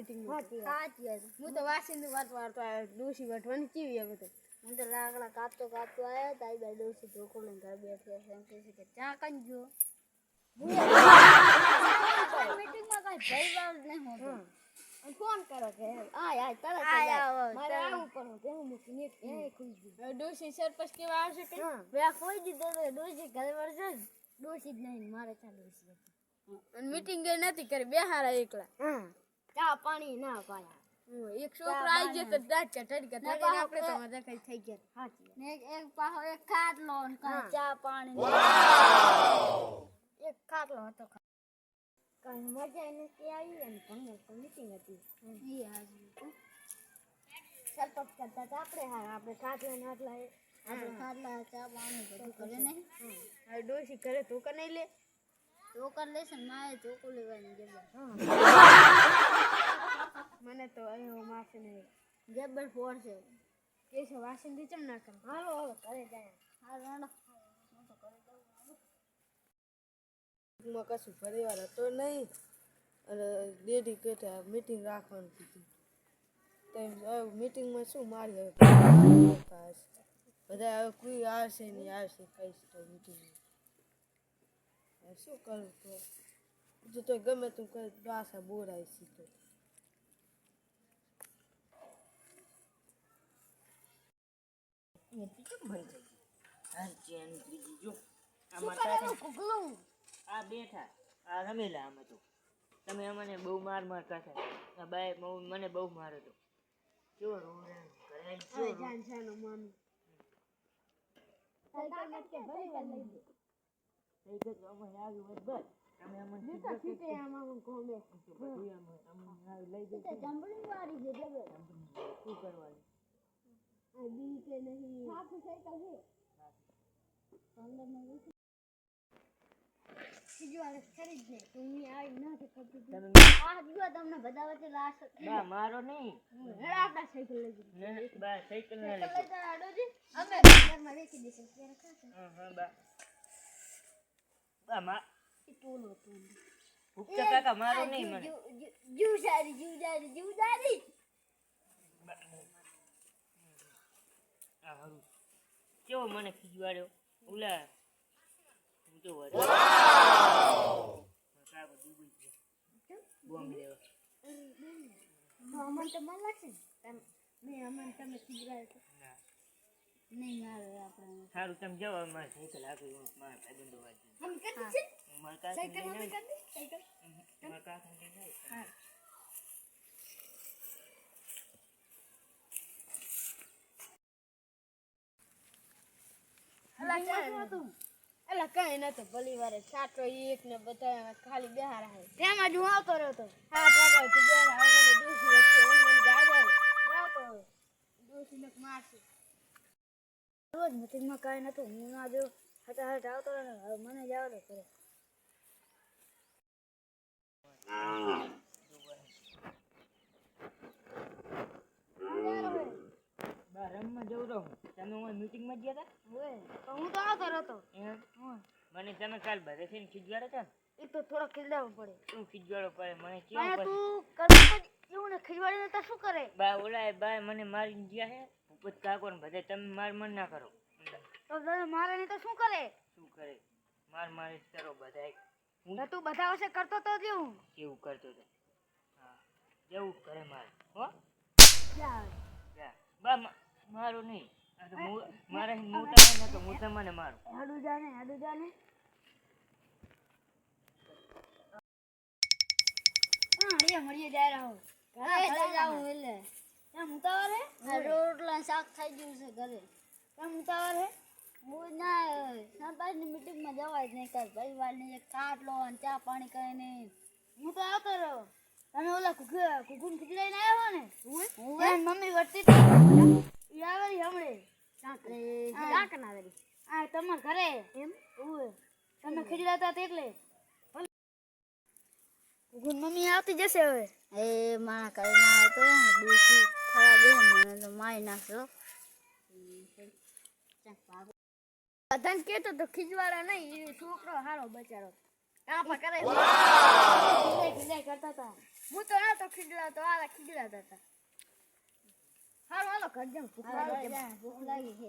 Meeting સાચી હું તો વાસીની વાત વાળતો આવ્યો ડોસી વટવાની કેવી હવે તો હું તો લાકડા કાપતો આવ્યો તારી બાઈ ડોસી ધોકો લઈને ઘર બેઠી એમ કહે છે કે ચા કંજો મીટિંગમાં કઈ ભાઈ નહીં હોતો ફોન કરો કે આય તરત મારે આવું પડે કે હું મૂકીને એ ખુશ ડોસી સરપંચ કેવા આવશે કે વે કોઈ દીધો તો ડોસી ઘરે વળશે ડોસી જ નહીં મારે ચા ડોસી અને મીટિંગ ગઈ નથી કરી બે હારા એકલા ચા પાણી ના પાયા એક છોકરો આવી ગયો તો દાંત ચટડી કે આપણે તો મજા કઈ થઈ ગયા સાચી ને એક પાહો એક ખાટલો ને ચા પાણી એક ખાટલો હતો કઈ મજા નથી આવી અને ભંગર તો મીટિંગ હતી એ હાજી સરપંચ કરતા તો આપણે ખાટલા નાટલા આપણે ખાટલા ચા પાણી બધું કરે નહીં હવે ડોસી કરે તો કે નહીં લે ચોકર લેશે ને માએ ચોકો લેવાની જબર મને તો અહીંયા માસે નહીં જબર ફોડશે કે છે વાસણ ચમ ના કરે હાલો કરે જાય હાલો હું તો કરે જાઉં માં કશું પરિવાર હતો નહીં અને ડેડી કહેતા મીટિંગ રાખવાનું કીધું તો મીટિંગમાં શું મારી હવે બધા હવે કોઈ આવશે નહીં આવશે કહીશ તો મીટિંગમાં શું કરું તો તો ગમે તું કઈ ભાષા બોલાય શીખો આ બેઠા આ રમેલા અમે તો તમે અમને બહુ માર કરતા આ બાય મને બહુ માર્યો તો કેવો રોરણ કરે કેવો જાન જાનો માનું સાયકલ કે ભરી લઈ દે થઈ ગયો અમે આવ્યું હોય બસ તમે અમને જીતા જીતે આમાં કોમે બધું અમે લઈ દે જંબડી વાળી છે જબર શું કરવાનું આ બી કે નહીં સાચું સાયકલ છે અંદર માં સીજવાળે ખરીદ ને તું આવી ના કે ખબર આ દીવા તમને બધા વચ્ચે લાશ બા મારો નહીં હેડા આપડા સાયકલ લઈ જઈએ બા સાયકલ ના લઈ લઈ જા આડોજી અમે ઘરમાં વેચી દેશું ત્યારે ખાશે હા બા બા મા ઈ ટોલો તું ભૂખતા કાકા મારો નહીં મને જીવદારી આ હારું કેવો મને ખીજવાડ્યો ઉલા હું તો વડે કાકો ડૂબી ગયો બોમ્બ લેવા અમન તો મન લાગશે ને અમન તમે ખીજવાડ્યો ના નહીં મારે આપણે સારું તમે જાઓ મારે સાયકલ આપી મારા ભાઈબંધો વાંચી હમ કરી છે મારા કાકા સાયકલ અમે કરી દે સાયકલ મારા કાકા લઈને હા અલા કઈ નતો ભલી વારે છાટો એક ને બધા ખાલી બેહાર આવે તેમાં જ હું આવતો રહ્યો તો 7 વાગ્યા થી બેહાર આવે મને દોશી વચ્ચે મને જાગો જાતો દોશી ને મારશે રોજ મીટિંગમાં કઈ નતો હું ના જો હટાહટ આવતો રહ્યો હવે મને જાવ દે કરે બા રમવા જઉં રહું તમે હું મીટિંગમાં જ ગયા હતા હું તો આવતો રહ્યો એમ મને તમે કાલ ભરે છે ને ખીજવાડો છે ને એ તો થોડો ખીજડાવવું પડે શું ખીજવાડો પડે મને કેવું તું પડે કરે એવું ને ખીજવાડીને તો શું કરે બા ઓલા બા મને મારી ગયા હે ભૂપત કાકો ને બધે તમે માર મન ના કરો તો મારે નહીં તો શું કરે શું કરે મારી કરો બધા તો તું બધા વર્ષે કરતો તો જેવું કેવું કરતો હતો હા જેવું કરે મારે હો યાર જા બા મારો નહીં મારે મોટા તો હું તમને મારું હાડું જાને હા મળીએ જાય રહો ઘરે જાઉં એટલે એમ ઉતાવળ હે રોટલા શાક થઈ ગયું છે ઘરે એમ ઉતાવળ હે હું ના સરપંચની મીટિંગમાં જવાય જ નહીં કર પરિવારની એક ખાટલો અને ચા પાણી કઈ નહીં હું તો આવતો રહ્યો તમે ઓલા કુકુન ખીચડાઈને આવ્યો ને હું મમ્મી વર્તી હતી આવે હમણે આ તમાર ઘરે એમ તમે ખીચડાતા એટલે મમ્મી આવતી જશે હવે એ મારા ઘરે ના આવતો દૂધી ખરાબ મને તો મારી નાખ્યો બધાને કેતો તો ખીજવાડા નહીં એ છોકરો હારો બચારો કાપા કરે ખીજાય કરતા હતા હું તો ના તો ખીજડા તો આલા ખીજડા હતા. હાલો હાલો ઘર જેમ ભૂખ લાગી છે.